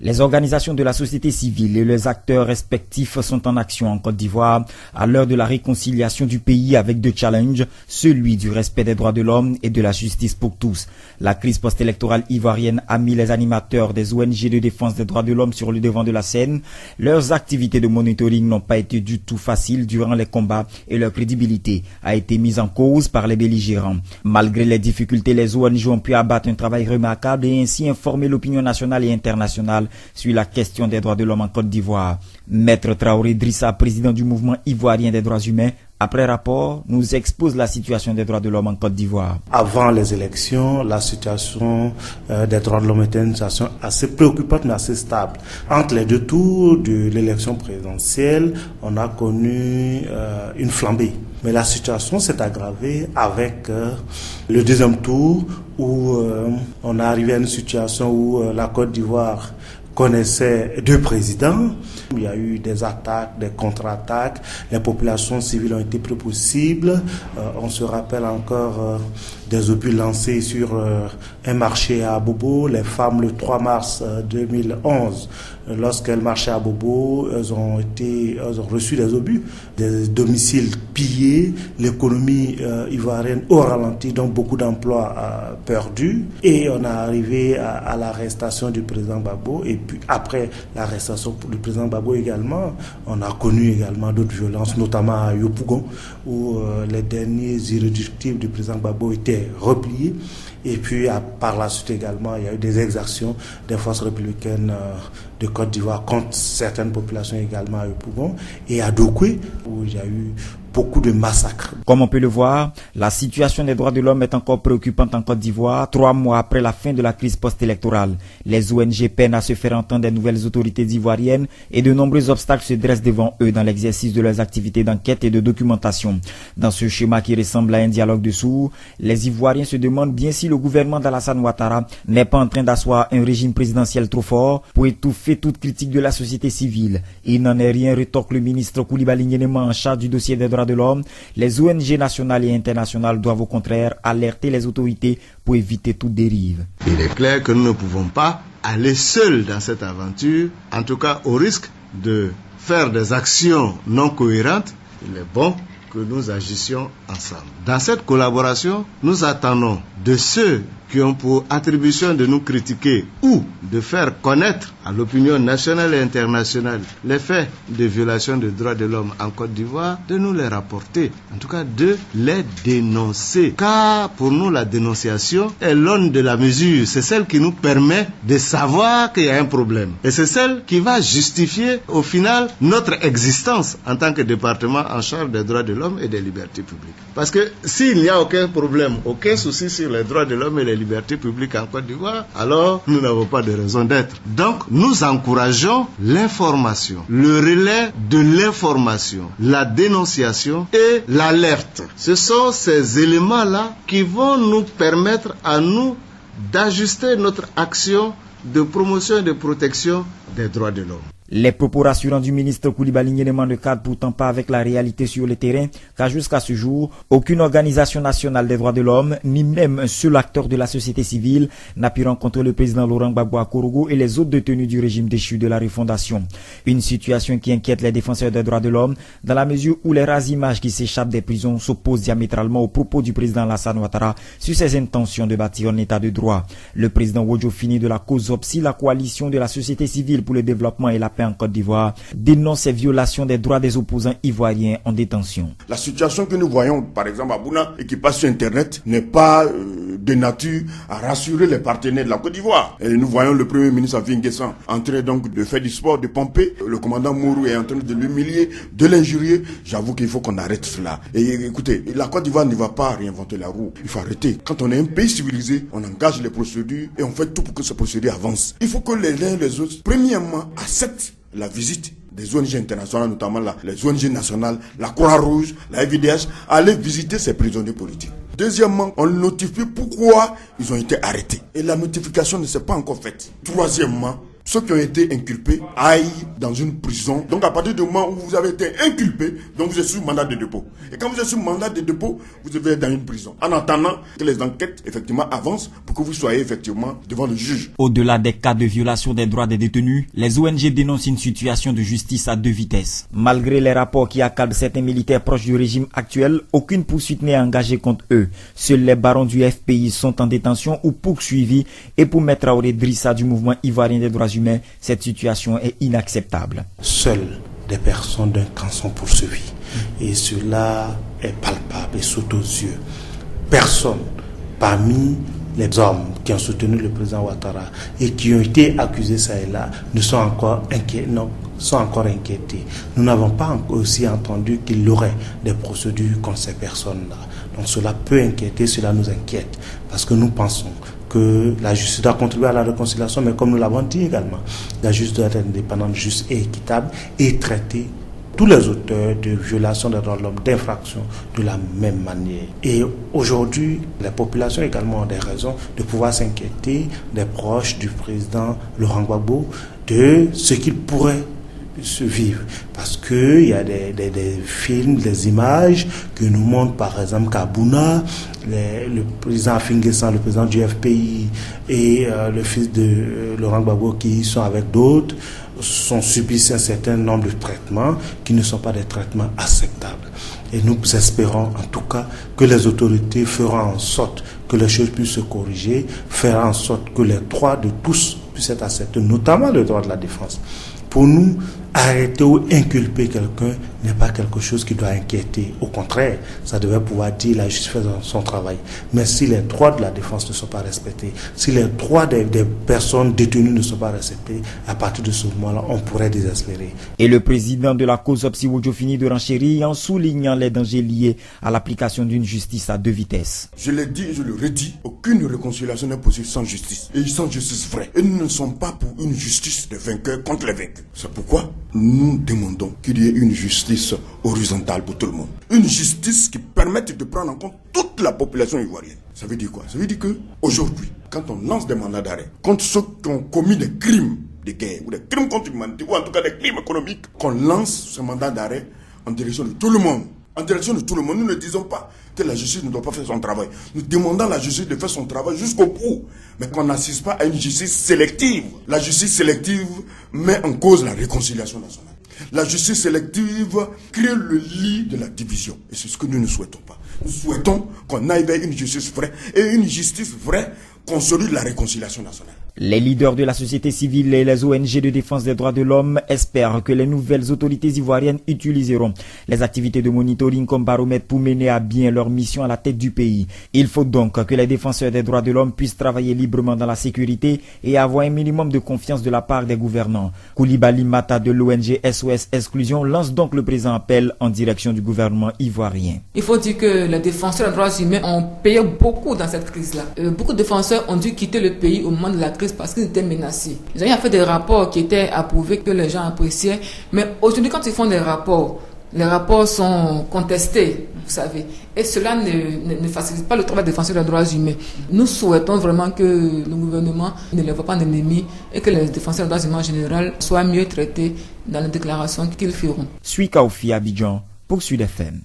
Les organisations de la société civile et les acteurs respectifs sont en action en Côte d'Ivoire à l'heure de la réconciliation du pays avec deux challenges, celui du respect des droits de l'homme et de la justice pour tous. La crise post-électorale ivoirienne a mis les animateurs des ONG de défense des droits de l'homme sur le devant de la scène. Leurs activités de monitoring n'ont pas été du tout faciles durant les combats et leur crédibilité a été mise en cause par les belligérants. Malgré les difficultés, les ONG ont pu abattre un travail remarquable et ainsi informer l'opinion nationale et internationale sur la question des droits de l'homme en Côte d'Ivoire. Maître Traoré Drissa, président du mouvement ivoirien des droits humains, après rapport, nous expose la situation des droits de l'homme en Côte d'Ivoire. Avant les élections, la situation des droits de l'homme était une situation assez préoccupante mais assez stable. Entre les deux tours de l'élection présidentielle, on a connu une flambée. Mais la situation s'est aggravée avec le deuxième tour où on est arrivé à une situation où la Côte d'Ivoire connaissait deux présidents. Il y a eu des attaques, des contre-attaques. Les populations civiles ont été pris pour cible. On se rappelle encore des obus lancés sur un marché à Bobo. Les femmes, le 3 mars 2011, lorsqu'elles marchaient à Bobo, elles ont reçu des obus, des domiciles pillés, l'économie ivoirienne au ralenti, donc beaucoup d'emplois perdus. Et on est arrivé à l'arrestation du président Gbagbo. Et puis après l'arrestation du président Gbagbo également, on a connu également d'autres violences, notamment à Yopougon, où les derniers irréductibles du président Gbagbo étaient repliés. Et puis par la suite également, il y a eu des exactions des forces républicaines de Côte d'Ivoire contre certaines populations également à Yopougon et à Dokwe, où il y a eu beaucoup de massacres. Comme on peut le voir, la situation des droits de l'homme est encore préoccupante en Côte d'Ivoire, 3 mois après la fin de la crise post-électorale. Les ONG peinent à se faire entendre des nouvelles autorités ivoiriennes et de nombreux obstacles se dressent devant eux dans l'exercice de leurs activités d'enquête et de documentation. Dans ce schéma qui ressemble à un dialogue de sourds, les Ivoiriens se demandent bien si le gouvernement d'Alassane Ouattara n'est pas en train d'asseoir un régime présidentiel trop fort pour étouffer toute critique de la société civile. Il n'en est rien, rétorque le ministre Coulibaly Nguema en charge du dossier des droits de l'homme. Les ONG nationales et internationales doivent au contraire alerter les autorités pour éviter toute dérive. Il est clair que nous ne pouvons pas aller seuls dans cette aventure, en tout cas au risque de faire des actions non cohérentes. Il est bon que nous agissions ensemble. Dans cette collaboration, nous attendons de ceux qui ont pour attribution de nous critiquer ou de faire connaître à l'opinion nationale et internationale les faits de violation des droits de l'homme en Côte d'Ivoire, de nous les rapporter, en tout cas de les dénoncer. Car pour nous, la dénonciation est l'aune de la mesure. C'est celle qui nous permet de savoir qu'il y a un problème. Et c'est celle qui va justifier au final notre existence en tant que département en charge des droits de l'homme et des libertés publiques. Parce que s'il n'y a aucun problème, aucun souci sur les droits de l'homme et les libertés publiques en Côte d'Ivoire, alors nous n'avons pas de raison d'être. Donc nous encourageons l'information, le relais de l'information, la dénonciation et l'alerte. Ce sont ces éléments-là qui vont nous permettre à nous d'ajuster notre action de promotion et de protection des droits de l'homme. Les propos rassurants du ministre Coulibaly Nguema ne cadrent pourtant pas avec la réalité sur le terrain, car jusqu'à ce jour, aucune organisation nationale des droits de l'homme, ni même un seul acteur de la société civile, n'a pu rencontrer le président Laurent Gbagbo à Korogo et les autres détenus du régime déchu de la refondation. Une situation qui inquiète les défenseurs des droits de l'homme, dans la mesure où les rares images qui s'échappent des prisons s'opposent diamétralement aux propos du président Alassane Ouattara sur ses intentions de bâtir un état de droit. Le président Wodjo Fini de la cause OPSI, la coalition de la société civile pour le développement et la paix en Côte d'Ivoire, dénonce ces violations des droits des opposants ivoiriens en détention. La situation que nous voyons, par exemple à Bouna, et qui passe sur Internet, n'est pas de nature à rassurer les partenaires de la Côte d'Ivoire. Et nous voyons le Premier ministre Afin Guessan en train donc de faire du sport, de pomper. Le commandant Mourou est en train de l'humilier, de l'injurier. J'avoue qu'il faut qu'on arrête cela. Et écoutez, la Côte d'Ivoire ne va pas réinventer la roue. Il faut arrêter. Quand on est un pays civilisé, on engage les procédures et on fait tout pour que ces procédures avancent. Il faut que les uns et les autres, premièrement, acceptent la visite des ONG internationales, notamment les ONG nationales, la Croix-Rouge, la FIDH, aller visiter ces prisonniers politiques. Deuxièmement, on notifie pourquoi ils ont été arrêtés. Et la notification ne s'est pas encore faite. Troisièmement, ceux qui ont été inculpés aillent dans une prison. Donc à partir du moment où vous avez été inculpé, donc vous êtes sous mandat de dépôt. Et quand vous êtes sous mandat de dépôt, vous devez être dans une prison. En attendant que les enquêtes effectivement avancent pour que vous soyez effectivement devant le juge. Au-delà des cas de violation des droits des détenus, les ONG dénoncent une situation de justice à deux vitesses. Malgré les rapports qui accablent certains militaires proches du régime actuel, aucune poursuite n'est engagée contre eux. Seuls les barons du FPI sont en détention ou poursuivis. Et pour Maître Traoré Drissa du mouvement ivoirien des droits humains, cette situation est inacceptable. Seules des personnes d'un camp sont poursuivies. Et cela est palpable et saute aux yeux. Personne parmi les hommes qui ont soutenu le président Ouattara et qui ont été accusés ça et là ne sont encore inquiétés. Nous n'avons pas aussi entendu qu'il y aurait des procédures contre ces personnes-là. Donc cela peut inquiéter, cela nous inquiète, parce que nous pensons que la justice doit contribuer à la réconciliation, mais comme nous l'avons dit également, la justice doit être indépendante, juste et équitable et traiter tous les auteurs de violations des droits de l'homme, d'infractions, de la même manière. Et aujourd'hui, les populations également ont des raisons de pouvoir s'inquiéter des proches du président Laurent Gbagbo de ce qu'il pourrait se vivre. Parce qu'il y a des films, des images que nous montrent par exemple qu'à Bouna, le président Afinguessan, le président du FPI et le fils de Laurent Gbagbo qui sont avec d'autres, sont subissent un certain nombre de traitements qui ne sont pas des traitements acceptables. Et nous espérons en tout cas que les autorités feront en sorte que les choses puissent se corriger, feront en sorte que les droits de tous puissent être acceptés, notamment le droit de la défense. Pour nous, arrêter ou inculper quelqu'un n'est pas quelque chose qui doit inquiéter. Au contraire, ça devrait pouvoir dire la justice fait son travail. Mais si les droits de la défense ne sont pas respectés, si les droits des personnes détenues ne sont pas respectés, à partir de ce moment-là, on pourrait désespérer. Et le président de la cause Opsiwojo finit de renchérir en soulignant les dangers liés à l'application d'une justice à deux vitesses. Je l'ai dit et je le redis, aucune réconciliation n'est possible sans justice. Et sans justice vraie. Et nous ne sommes pas pour une justice de vainqueurs contre les vaincus. C'est pourquoi nous demandons qu'il y ait une justice horizontale pour tout le monde. Une justice qui permette de prendre en compte toute la population ivoirienne. Ça veut dire quoi? Ça veut dire que aujourd'hui, quand on lance des mandats d'arrêt contre ceux qui ont commis des crimes de guerre ou des crimes contre l'humanité ou en tout cas des crimes économiques, qu'on lance ce mandat d'arrêt en direction de tout le monde. En direction de tout le monde, nous ne disons pas que la justice ne doit pas faire son travail. Nous demandons à la justice de faire son travail jusqu'au bout, mais qu'on n'assiste pas à une justice sélective. La justice sélective met en cause la réconciliation nationale. La justice sélective crée le lit de la division. Et c'est ce que nous ne souhaitons pas. Nous souhaitons qu'on aille vers une justice vraie. Et une justice vraie consolide la réconciliation nationale. Les leaders de la société civile et les ONG de défense des droits de l'homme espèrent que les nouvelles autorités ivoiriennes utiliseront les activités de monitoring comme baromètre pour mener à bien leur mission à la tête du pays. Il faut donc que les défenseurs des droits de l'homme puissent travailler librement dans la sécurité et avoir un minimum de confiance de la part des gouvernants. Koulibaly Mata de l'ONG SOS Exclusion lance donc le présent appel en direction du gouvernement ivoirien. Il faut dire que les défenseurs des droits humains ont payé beaucoup dans cette crise-là. Beaucoup de défenseurs ont dû quitter le pays au moment de la crise parce qu'ils étaient menacés. Ils ont fait des rapports qui étaient approuvés, que les gens appréciaient. Mais aujourd'hui, quand ils font des rapports, les rapports sont contestés, vous savez. Et cela ne facilite pas le travail des défenseurs des droits humains. Nous souhaitons vraiment que le gouvernement ne les voit pas en ennemis et que les défenseurs des droits humains en général soient mieux traités dans les déclarations qu'ils feront. Suika Ofi Abidjan pour Sud FM.